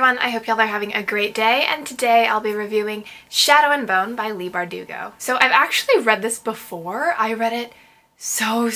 everyone, I hope y'all are having a great day, and today I'll be reviewing Shadow and Bone by Leigh Bardugo. So I've actually read this before. I read it so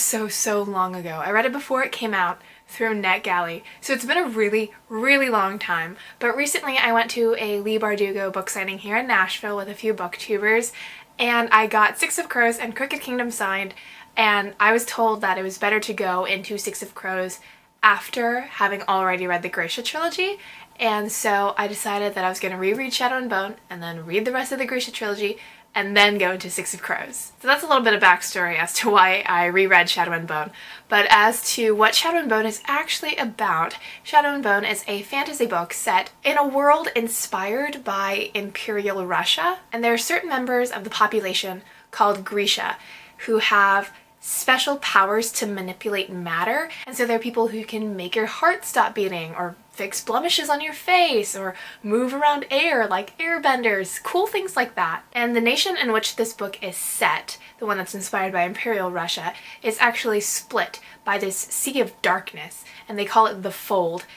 long ago. I read it before it came out through NetGalley, so it's been a really long time. But recently I went to a Leigh Bardugo book signing here in Nashville with a few booktubers, and I got Six of Crows and Crooked Kingdom signed, and I was told that it was better to go into Six of Crows after having already read the Grisha trilogy, and so I decided that I was going to reread Shadow and Bone and then read the rest of the Grisha trilogy and then go into Six of Crows. So that's a little bit of backstory as to why I reread Shadow and Bone. But as to what Shadow and Bone is actually about, Shadow and Bone is a fantasy book set in a world inspired by Imperial Russia, and there are certain members of the population called Grisha who have special powers to manipulate matter, and so there are people who can make your heart stop beating, or fix blemishes on your face, or move around air like airbenders, cool things like that. And the nation in which this book is set, the one that's inspired by Imperial Russia, is actually split by this sea of darkness, and they call it the Fold.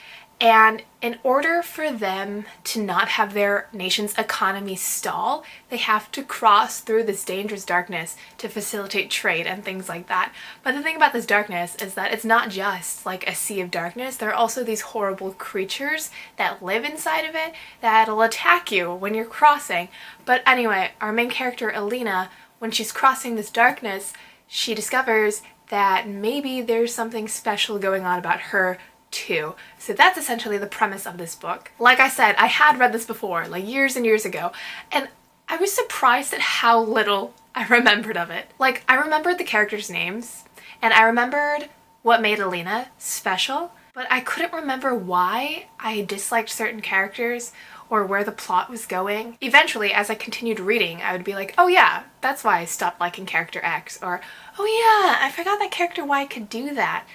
And in order for them to not have their nation's economy stall, they have to cross through this dangerous darkness to facilitate trade and things like that. But the thing about this darkness is that it's not just like a sea of darkness. There are also these horrible creatures that live inside of it that'll attack you when you're crossing. But anyway, our main character, Alina, when she's crossing this darkness, she discovers that maybe there's something special going on about her too. So that's essentially the premise of this book. Like I said, I had read this before, like years and years ago, and I was surprised at how little I remembered of it. Like, I remembered the characters' names, and I remembered what made Alina special, but I couldn't remember why I disliked certain characters or where the plot was going. Eventually, as I continued reading, I would be like, oh yeah, that's why I stopped liking character X, or oh yeah, I forgot that character Y could do that.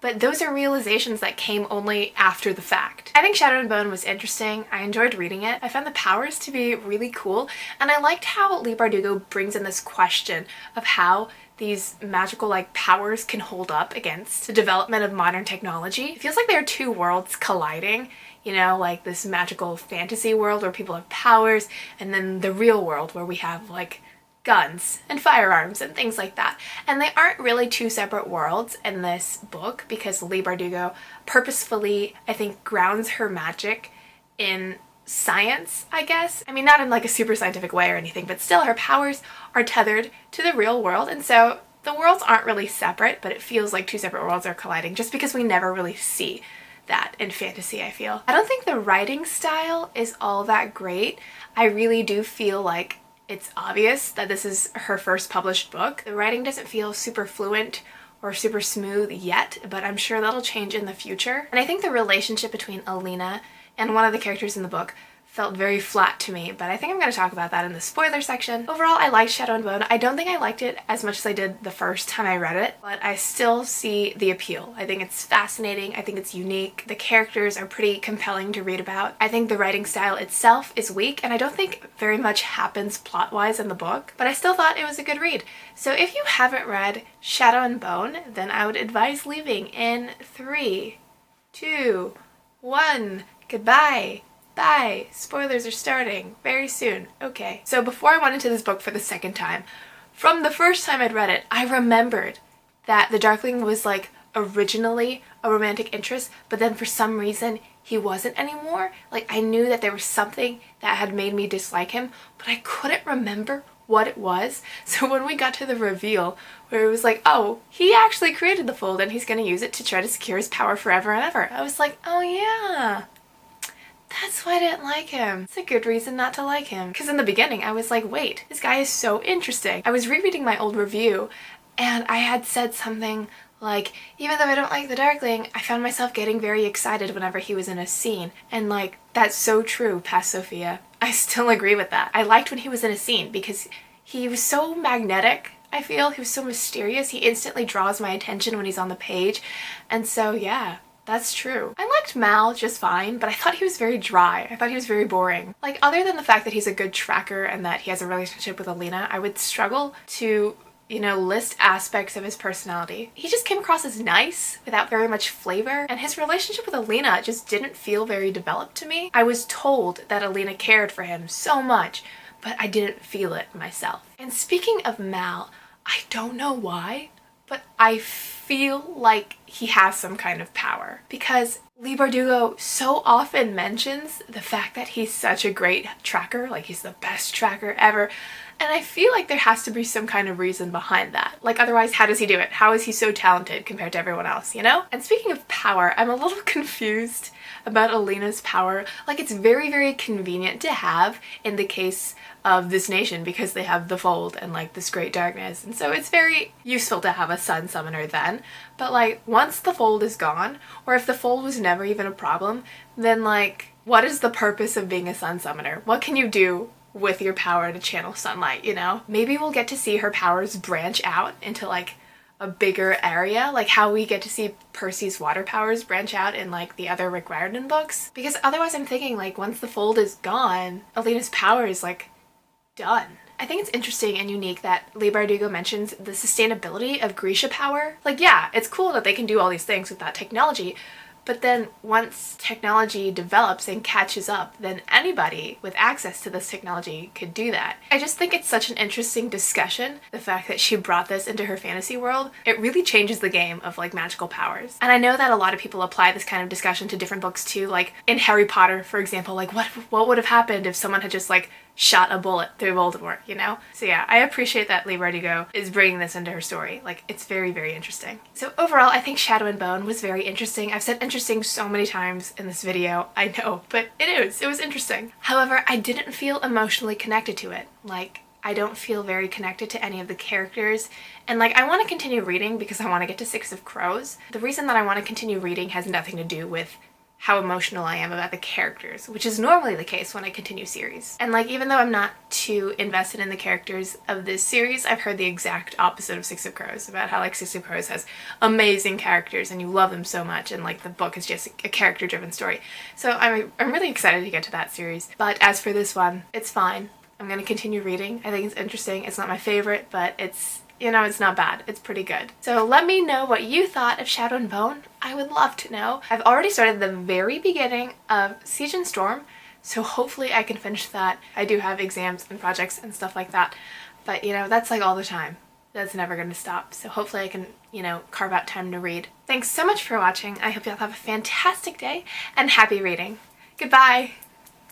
But those are realizations that came only after the fact. I think Shadow and Bone was interesting. I enjoyed reading it. I found the powers to be really cool, and I liked how Leigh Bardugo brings in this question of how these magical powers can hold up against the development of modern technology. It feels like there are two worlds colliding, you know, like this magical fantasy world where people have powers, and then the real world where we have guns and firearms and things like that. And they aren't really two separate worlds in this book because Leigh Bardugo purposefully, I think, grounds her magic in science, I guess. I mean, not in a super scientific way or anything, but still her powers are tethered to the real world, and so the worlds aren't really separate, but it feels like two separate worlds are colliding just because we never really see that in fantasy, I feel. I don't think the writing style is all that great. I really do feel like it's obvious that this is her first published book. The writing doesn't feel super fluent or super smooth yet, but I'm sure that'll change in the future. And I think the relationship between Alina and one of the characters in the book felt very flat to me, but I think I'm going to talk about that in the spoiler section. Overall, I liked Shadow and Bone. I don't think I liked it as much as I did the first time I read it, but I still see the appeal. I think it's fascinating. I think it's unique. The characters are pretty compelling to read about. I think the writing style itself is weak, and I don't think very much happens plot-wise in the book, but I still thought it was a good read. So if you haven't read Shadow and Bone, then I would advise leaving in 3, 2, 1, goodbye. Bye! Spoilers are starting very soon. Okay. So before I went into this book for the second time, from the first time I'd read it, I remembered that the darkling was originally a romantic interest, but then for some reason he wasn't anymore. I knew that there was something that had made me dislike him, but I couldn't remember what it was. So when we got to the reveal where it was oh, he actually created the Fold and he's gonna use it to try to secure his power forever and ever, I was like, oh yeah, that's why I didn't like him. It's a good reason not to like him. Because in the beginning, I was like, wait, this guy is so interesting. I was rereading my old review, and I had said something like, even though I don't like the darkling, I found myself getting very excited whenever he was in a scene. And that's so true past Sophia. I still agree with that. I liked when he was in a scene because he was so magnetic, I feel. He was so mysterious. He instantly draws my attention when he's on the page. And so, yeah. That's true. I liked Mal just fine, but I thought he was very dry. I thought he was very boring. Other than the fact that he's a good tracker and that he has a relationship with Alina, I would struggle to you know, list aspects of his personality. He just came across as nice without very much flavor, and his relationship with Alina just didn't feel very developed to me. I was told that Alina cared for him so much, but I didn't feel it myself. And speaking of Mal, I don't know why, but I feel like he has some kind of power, because Leigh Bardugo so often mentions the fact that he's such a great tracker, like he's the best tracker ever, and I feel like there has to be some kind of reason behind that. Like, otherwise, how does he do it? How is he so talented compared to everyone else, you know? And speaking of power, I'm a little confused about Alina's power. Like, it's very, very convenient to have in the case of this nation because they have the Fold and like this great darkness, and so it's very useful to have a sun summoner then. But like, once the Fold is gone, or if the Fold was never even a problem, then like, what is the purpose of being a sun summoner? What can you do with your power to channel sunlight, you know? Maybe we'll get to see her powers branch out into like a bigger area, like how we get to see Percy's water powers branch out in like the other Rick Riordan books. Because otherwise I'm thinking like, once the Fold is gone, Alina's power is like done. I think it's interesting and unique that Leigh Bardugo mentions the sustainability of Grisha power. Like, yeah, it's cool that they can do all these things with that technology, but then once technology develops and catches up, then anybody with access to this technology could do that. I just think it's such an interesting discussion, the fact that she brought this into her fantasy world. It really changes the game of like magical powers. And I know that a lot of people apply this kind of discussion to different books too, like in Harry Potter, for example, like what would have happened if someone had just like shot a bullet through Voldemort, you know? So yeah, I appreciate that Leigh Bardugo is bringing this into her story. Like, it's very, very interesting. So overall, I think Shadow and Bone was very interesting. I've said interesting so many times in this video, I know, but it was interesting. However, I didn't feel emotionally connected to it. Like, I don't feel very connected to any of the characters, and like, I want to continue reading because I want to get to Six of Crows. The reason that I want to continue reading has nothing to do with how emotional I am about the characters, which is normally the case when I continue series. And like, even though I'm not too invested in the characters of this series, I've heard the exact opposite of Six of Crows, about how like Six of Crows has amazing characters and you love them so much, and like the book is just a character-driven story. So I'm really excited to get to that series. But as for this one, it's fine. I'm gonna continue reading. I think it's interesting. It's not my favorite, but it's, you know, it's not bad. It's pretty good. So let me know what you thought of Shadow and Bone. I would love to know. I've already started the very beginning of Siege and Storm, so hopefully I can finish that. I do have exams and projects and stuff like that, but you know, that's like all the time. That's never going to stop. So hopefully I can, you know, carve out time to read. Thanks so much for watching. I hope y'all have a fantastic day and happy reading. Goodbye!